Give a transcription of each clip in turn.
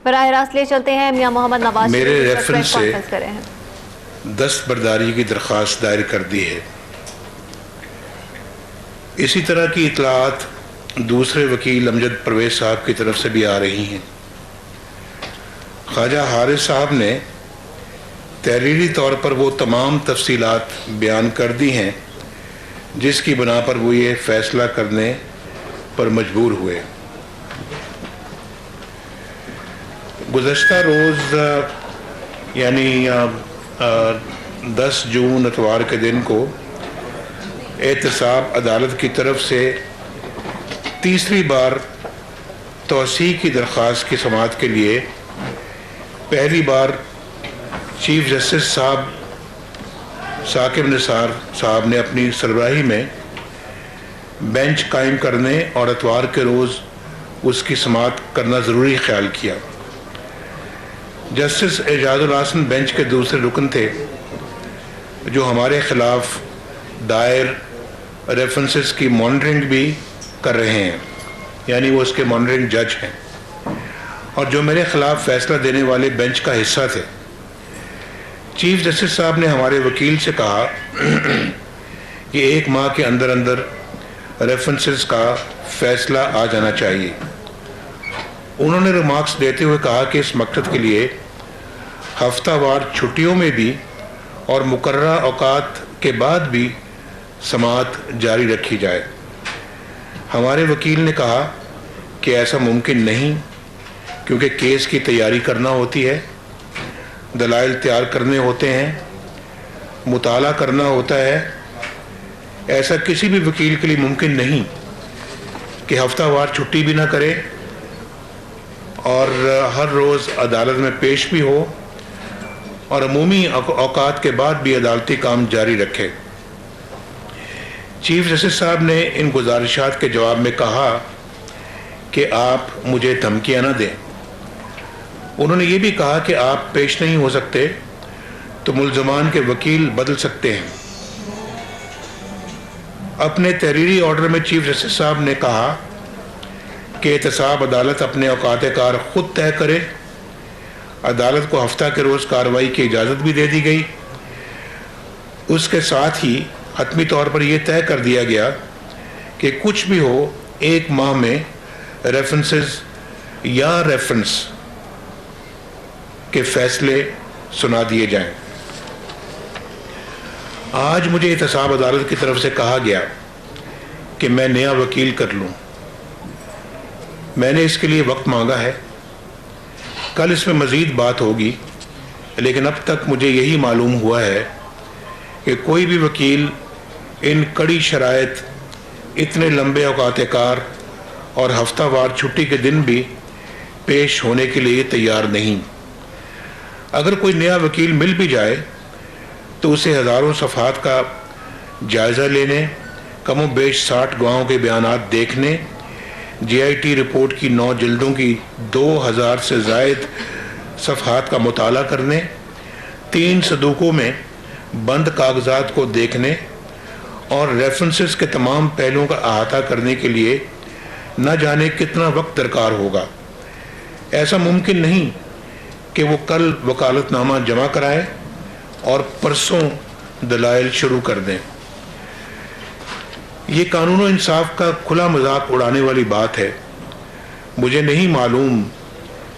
براہ راست لے چلتے ہیں میاں محمد نواز میرے شریف ریفرنس سے کانفرنس کرے ہیں۔ دستبرداری کی درخواست دائر کر دی ہے۔ اسی طرح کی اطلاعات دوسرے وکیل امجد پرویز صاحب کی طرف سے بھی آ رہی ہیں۔ خواجہ حارث صاحب نے تحریری طور پر وہ تمام تفصیلات بیان کر دی ہیں جس کی بنا پر وہ یہ فیصلہ کرنے پر مجبور ہوئے۔ گزشتہ روز یعنی 10 جون اتوار کے دن کو احتساب عدالت کی طرف سے تیسری بار توسیع کی درخواست کی سماعت کے لیے پہلی بار چیف جسٹس صاحب ثاقب نثار صاحب نے اپنی سربراہی میں بینچ قائم کرنے اور اتوار کے روز اس کی سماعت کرنا ضروری خیال کیا۔ جسٹس اعجاز الحسن بینچ کے دوسرے رکن تھے جو ہمارے خلاف دائر ریفرنسز کی مانیٹرنگ بھی کر رہے ہیں، یعنی وہ اس کے مانیٹرنگ جج ہیں، اور جو میرے خلاف فیصلہ دینے والے بینچ کا حصہ تھے۔ چیف جسٹس صاحب نے ہمارے وکیل سے کہا کہ 1 ماہ کے اندر اندر ریفرنسز کا فیصلہ آ جانا چاہیے۔ انہوں نے ریمارکس دیتے ہوئے کہا کہ اس مقصد کے لیے ہفتہ وار چھٹیوں میں بھی اور مقررہ اوقات کے بعد بھی سماعت جاری رکھی جائے۔ ہمارے وکیل نے کہا کہ ایسا ممکن نہیں، کیونکہ کیس کی تیاری کرنا ہوتی ہے، دلائل تیار کرنے ہوتے ہیں، مطالعہ کرنا ہوتا ہے۔ ایسا کسی بھی وکیل کے لیے ممکن نہیں کہ ہفتہ وار چھٹی بھی نہ کرے اور ہر روز عدالت میں پیش بھی ہو اور عمومی اوقات کے بعد بھی عدالتی کام جاری رکھے۔ چیف جسٹس صاحب نے ان گزارشات کے جواب میں کہا کہ آپ مجھے دھمکیاں نہ دیں۔ انہوں نے یہ بھی کہا کہ آپ پیش نہیں ہو سکتے تو ملزمان کے وکیل بدل سکتے ہیں۔ اپنے تحریری آرڈر میں چیف جسٹس صاحب نے کہا کہ احتساب عدالت اپنے اوقات کار خود طے کرے۔ عدالت کو ہفتہ کے روز کارروائی کی اجازت بھی دے دی گئی۔ اس کے ساتھ ہی حتمی طور پر یہ طے کر دیا گیا کہ کچھ بھی ہو 1 ماہ میں ریفرنسز یا ریفرنس کے فیصلے سنا دیے جائیں۔ آج مجھے احتساب عدالت کی طرف سے کہا گیا کہ میں نیا وکیل کر لوں۔ میں نے اس کے لیے وقت مانگا ہے، کل اس میں مزید بات ہوگی، لیکن اب تک مجھے یہی معلوم ہوا ہے کہ کوئی بھی وکیل ان کڑی شرائط، اتنے لمبے اوقات کار اور ہفتہ وار چھٹی کے دن بھی پیش ہونے کے لیے تیار نہیں۔ اگر کوئی نیا وکیل مل بھی جائے تو اسے ہزاروں صفحات کا جائزہ لینے، کم و بیش 60 گواہوں کے بیانات دیکھنے، جی آئی ٹی رپورٹ کی 9 جلدوں کی 2000 سے زائد صفحات کا مطالعہ کرنے، 3 صندوقوں میں بند کاغذات کو دیکھنے اور ریفرنسز کے تمام پہلوؤں کا احاطہ کرنے کے لیے نہ جانے کتنا وقت درکار ہوگا۔ ایسا ممکن نہیں کہ وہ کل وکالت نامہ جمع کرائے اور پرسوں دلائل شروع کر دیں۔ یہ قانون و انصاف کا کھلا مذاق اڑانے والی بات ہے۔ مجھے نہیں معلوم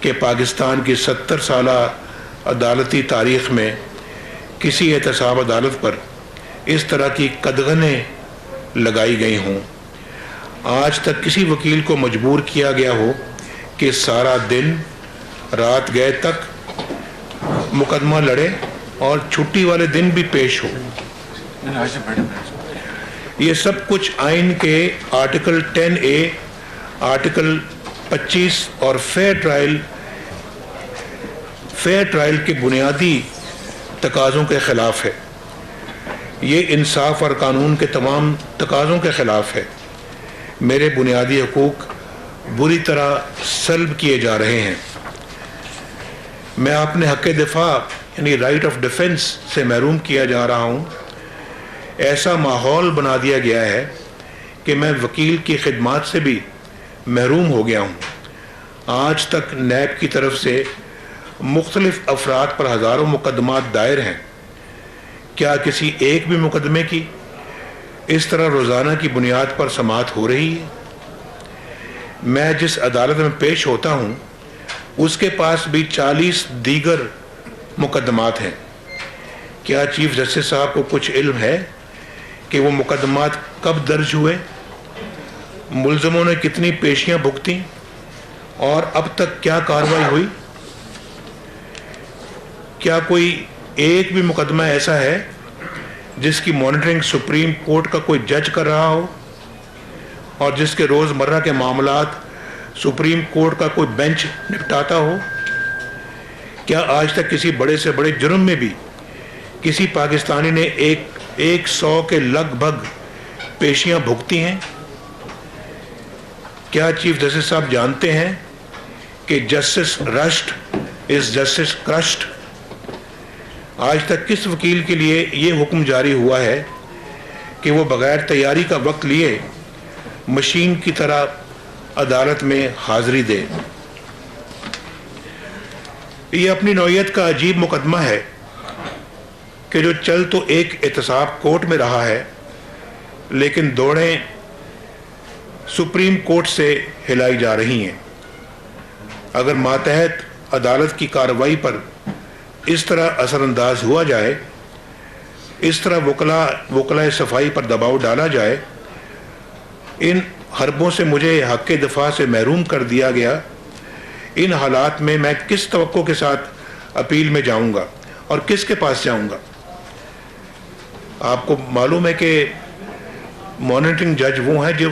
کہ پاکستان کی 70 سالہ عدالتی تاریخ میں کسی احتساب عدالت پر اس طرح کی قدغنیں لگائی گئی ہوں۔ آج تک کسی وکیل کو مجبور کیا گیا ہو کہ سارا دن رات گئے تک مقدمہ لڑے اور چھٹی والے دن بھی پیش ہو۔ یہ سب کچھ آئین کے آرٹیکل 10A، آرٹیکل 25 اور فیئر ٹرائل کے بنیادی تقاضوں کے خلاف ہے۔ یہ انصاف اور قانون کے تمام تقاضوں کے خلاف ہے۔ میرے بنیادی حقوق بری طرح سلب کیے جا رہے ہیں۔ میں اپنے حق دفاع یعنی رائٹ آف ڈیفنس سے محروم کیا جا رہا ہوں۔ ایسا ماحول بنا دیا گیا ہے کہ میں وکیل کی خدمات سے بھی محروم ہو گیا ہوں۔ آج تک نیب کی طرف سے مختلف افراد پر ہزاروں مقدمات دائر ہیں. کیا کسی ایک بھی مقدمے کی اس طرح روزانہ کی بنیاد پر سماعت ہو رہی ہے؟ میں جس عدالت میں پیش ہوتا ہوں اس کے پاس بھی 40 دیگر مقدمات ہیں. کیا چیف جسٹس صاحب کو کچھ علم ہے کہ وہ مقدمات کب درج ہوئے، ملزموں نے کتنی پیشیاں بھگتیں اور اب تک کیا کارروائی ہوئی؟ کیا کوئی ایک بھی مقدمہ ایسا ہے جس کی مانیٹرنگ سپریم کورٹ کا کوئی جج کر رہا ہو اور جس کے روز مرہ کے معاملات سپریم کورٹ کا کوئی بینچ نپٹاتا ہو؟ کیا آج تک کسی بڑے سے بڑے جرم میں بھی کسی پاکستانی نے 100 کے لگ بھگ پیشیاں بھگتی ہیں؟ کیا چیف جسٹس صاحب جانتے ہیں کہ جسٹس رشٹ از جسٹس کرشٹ؟ آج تک کس وکیل کے لیے یہ حکم جاری ہوا ہے کہ وہ بغیر تیاری کا وقت لیے مشین کی طرح عدالت میں حاضری دے؟ یہ اپنی نوعیت کا عجیب مقدمہ ہے کہ جو چل تو ایک احتساب کورٹ میں رہا ہے لیکن دوڑیں سپریم کورٹ سے ہلائی جا رہی ہیں. اگر ماتحت عدالت کی کارروائی پر اس طرح اثر انداز ہوا جائے، اس طرح وکلاء صفائی پر دباؤ ڈالا جائے، ان حربوں سے مجھے حق دفاع سے محروم کر دیا گیا، ان حالات میں میں کس توقع کے ساتھ اپیل میں جاؤں گا اور کس کے پاس جاؤں گا؟ آپ کو معلوم ہے کہ مانیٹرنگ جج وہ ہیں جو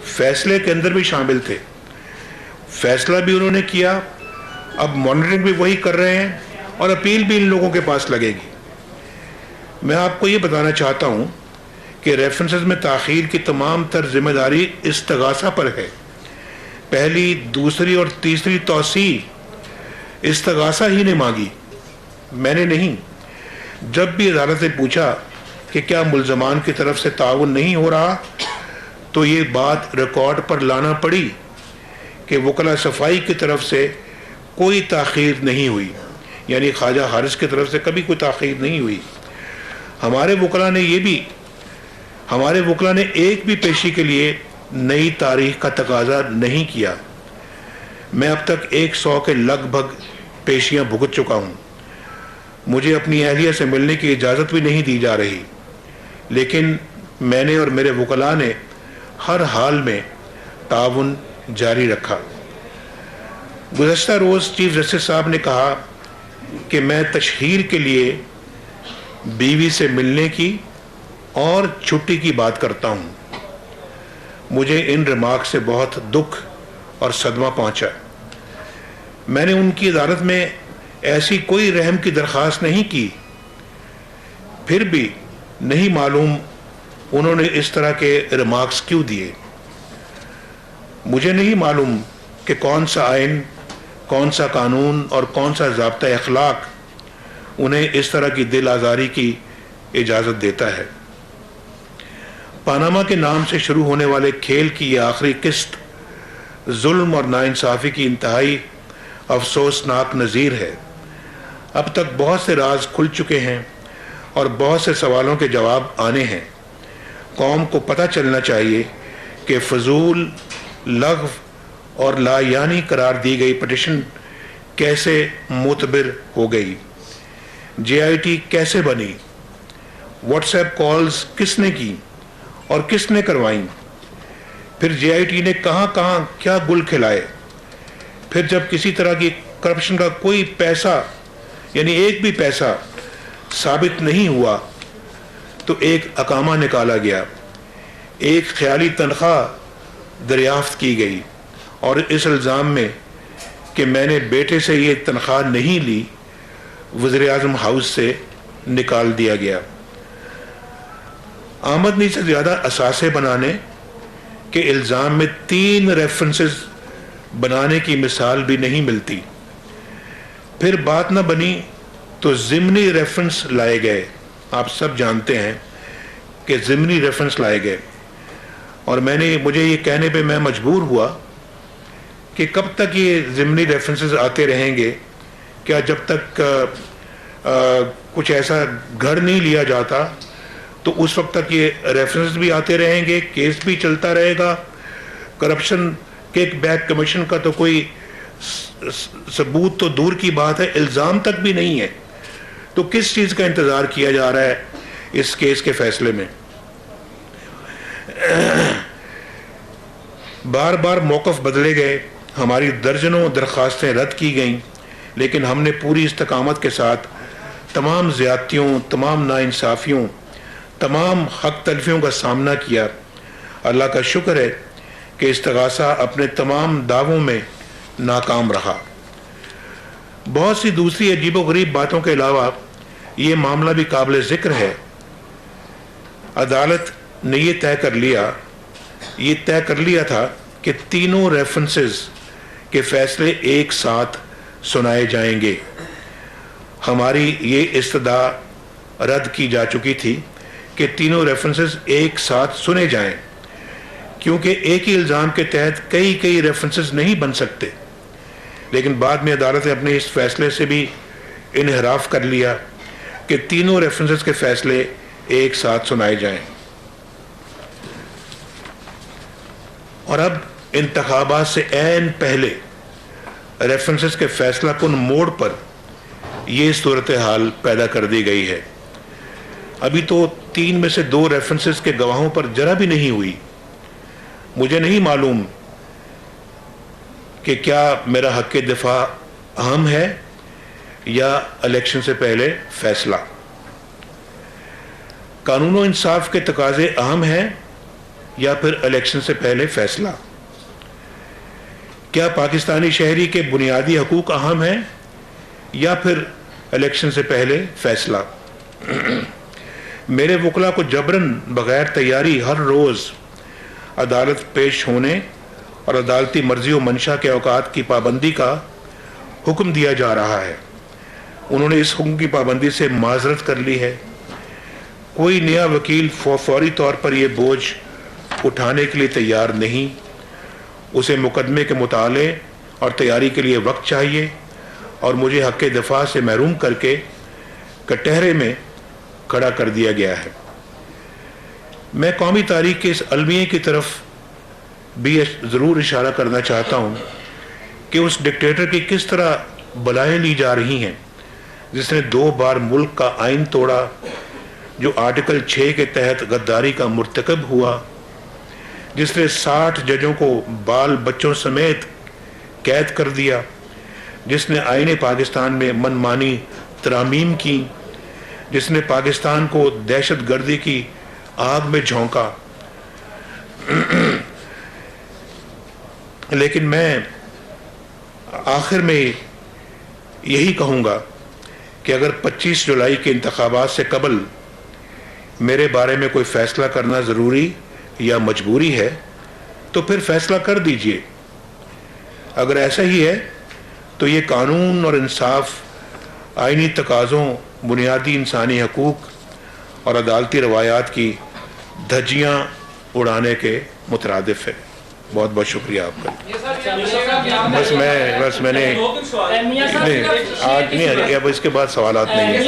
فیصلے کے اندر بھی شامل تھے، فیصلہ بھی انہوں نے کیا، اب مانیٹرنگ بھی وہی کر رہے ہیں اور اپیل بھی ان لوگوں کے پاس لگے گی. میں آپ کو یہ بتانا چاہتا ہوں کہ ریفرنسز میں تاخیر کی تمام تر ذمہ داری استغاثہ پر ہے. پہلی، دوسری اور تیسری توسیع استغاثہ ہی نے مانگی، میں نے نہیں. جب بھی عدالت نے پوچھا کہ کیا ملزمان کی طرف سے تعاون نہیں ہو رہا تو یہ بات ریکارڈ پر لانا پڑی کہ وکلاء صفائی کی طرف سے کوئی تاخیر نہیں ہوئی، یعنی خواجہ حارث کی طرف سے کبھی کوئی تاخیر نہیں ہوئی. ہمارے وکلاء نے ایک بھی پیشی کے لیے نئی تاریخ کا تقاضا نہیں کیا. میں اب تک 100 کے لگ بھگ پیشیاں بھگت چکا ہوں. مجھے اپنی اہلیہ سے ملنے کی اجازت بھی نہیں دی جا رہی، لیکن میں نے اور میرے وکلاء نے ہر حال میں تعاون جاری رکھا. گزشتہ روز چیف جسٹس صاحب نے کہا کہ میں تشہیر کے لیے بیوی سے ملنے کی اور چھٹی کی بات کرتا ہوں. مجھے ان ریمارک سے بہت دکھ اور صدمہ پہنچا. میں نے ان کی عدالت میں ایسی کوئی رحم کی درخواست نہیں کی، پھر بھی نہیں معلوم انہوں نے اس طرح کے ریمارکس کیوں دیے. مجھے نہیں معلوم کہ کون سا آئین، کون سا قانون اور کون سا ضابطہ اخلاق انہیں اس طرح کی دل آزاری کی اجازت دیتا ہے. پاناما کے نام سے شروع ہونے والے کھیل کی یہ آخری قسط ظلم اور ناانصافی کی انتہائی افسوسناک نظیر ہے. اب تک بہت سے راز کھل چکے ہیں اور بہت سے سوالوں کے جواب آنے ہیں. قوم کو پتہ چلنا چاہیے کہ فضول، لغو اور لا یعنی قرار دی گئی پٹیشن کیسے معتبر ہو گئی، جے آئی ٹی کیسے بنی، واٹس ایپ کالز کس نے کی اور کس نے کروائیں، پھر جے آئی ٹی نے کہاں کہاں کیا گل کھلائے. پھر جب کسی طرح کی کرپشن کا کوئی پیسہ، یعنی ایک بھی پیسہ ثابت نہیں ہوا تو ایک اقامہ نکالا گیا، ایک خیالی تنخواہ دریافت کی گئی اور اس الزام میں کہ میں نے بیٹے سے یہ تنخواہ نہیں لی وزیر اعظم ہاؤس سے نکال دیا گیا. آمدنی سے زیادہ اثاثے بنانے کے الزام میں 3 ریفرنسز بنانے کی مثال بھی نہیں ملتی. پھر بات نہ بنی تو ضمنی ریفرنس لائے گئے. آپ سب جانتے ہیں کہ ضمنی ریفرنس لائے گئے اور مجھے یہ کہنے پہ میں مجبور ہوا کہ کب تک یہ ضمنی ریفرنسز آتے رہیں گے. کیا جب تک کچھ ایسا گھڑ نہیں لیا جاتا تو اس وقت تک یہ ریفرنس بھی آتے رہیں گے, کیس بھی چلتا رہے گا. کرپشن کیک بیک کمیشن کا تو کوئی ثبوت تو دور کی بات ہے, الزام تک بھی نہیں ہے. تو کس چیز کا انتظار کیا جا رہا ہے اس کیس کے فیصلے میں؟ بار بار موقف بدلے گئے, ہماری درجنوں درخواستیں رد کی گئیں, لیکن ہم نے پوری استقامت کے ساتھ تمام زیادتیوں, تمام ناانصافیوں, تمام حق تلفیوں کا سامنا کیا. اللہ کا شکر ہے کہ استغاثہ اپنے تمام دعووں میں ناکام رہا. بہت سی دوسری عجیب و غریب باتوں کے علاوہ یہ معاملہ بھی قابل ذکر ہے. عدالت نے یہ طے کر لیا تھا کہ تینوں ریفرنسز کے فیصلے ایک ساتھ سنائے جائیں گے. ہماری یہ استدعا رد کی جا چکی تھی کہ تینوں ریفرنسز ایک ساتھ سنے جائیں, کیونکہ ایک ہی الزام کے تحت کئی ریفرنسز نہیں بن سکتے. لیکن بعد میں عدالت نے اپنے اس فیصلے سے بھی انحراف کر لیا کہ تینوں ریفرنسز کے فیصلے ایک ساتھ سنائے جائیں. اور اب انتخابات سے عین پہلے ریفرنسز کے فیصلہ کن موڑ پر یہ صورتحال پیدا کر دی گئی ہے. ابھی تو 3 میں سے 2 ریفرنسز کے گواہوں پر جرا بھی نہیں ہوئی. مجھے نہیں معلوم کہ کیا میرا حق دفاع اہم ہے یا الیکشن سے پہلے فیصلہ. قانون و انصاف کے تقاضے اہم ہیں یا پھر الیکشن سے پہلے فیصلہ. کیا پاکستانی شہری کے بنیادی حقوق اہم ہیں یا پھر الیکشن سے پہلے فیصلہ. میرے وکلا کو جبراً بغیر تیاری ہر روز عدالت پیش ہونے اور عدالتی مرضی و منشا کے اوقات کی پابندی کا حکم دیا جا رہا ہے. انہوں نے اس حکم کی پابندی سے معذرت کر لی ہے. کوئی نیا وکیل فوری طور پر یہ بوجھ اٹھانے کے لیے تیار نہیں. اسے مقدمے کے مطالعے اور تیاری کے لیے وقت چاہیے, اور مجھے حق دفاع سے محروم کر کے کٹہرے میں کھڑا کر دیا گیا ہے. میں قومی تاریخ کے اس المیے کی طرف بھی ضرور اشارہ کرنا چاہتا ہوں کہ اس ڈکٹیٹر کی کس طرح بلائیں لی جا رہی ہیں جس نے 2 بار ملک کا آئین توڑا, جو آرٹیکل 6 کے تحت غداری کا مرتکب ہوا, جس نے 60 ججوں کو بال بچوں سمیت قید کر دیا, جس نے آئین پاکستان میں منمانی ترامیم کی, جس نے پاکستان کو دہشت گردی کی آگ میں جھونکا. لیکن میں آخر میں یہی کہوں گا کہ اگر 25 جولائی کے انتخابات سے قبل میرے بارے میں کوئی فیصلہ کرنا ضروری یا مجبوری ہے تو پھر فیصلہ کر دیجئے. اگر ایسا ہی ہے تو یہ قانون اور انصاف, آئینی تقاضوں, بنیادی انسانی حقوق اور عدالتی روایات کی دھجیاں اڑانے کے مترادف ہے. بہت بہت شکریہ آپ کا. بس میں نے آج نہیں, اب اس کے بعد سوالات نہیں ہیں.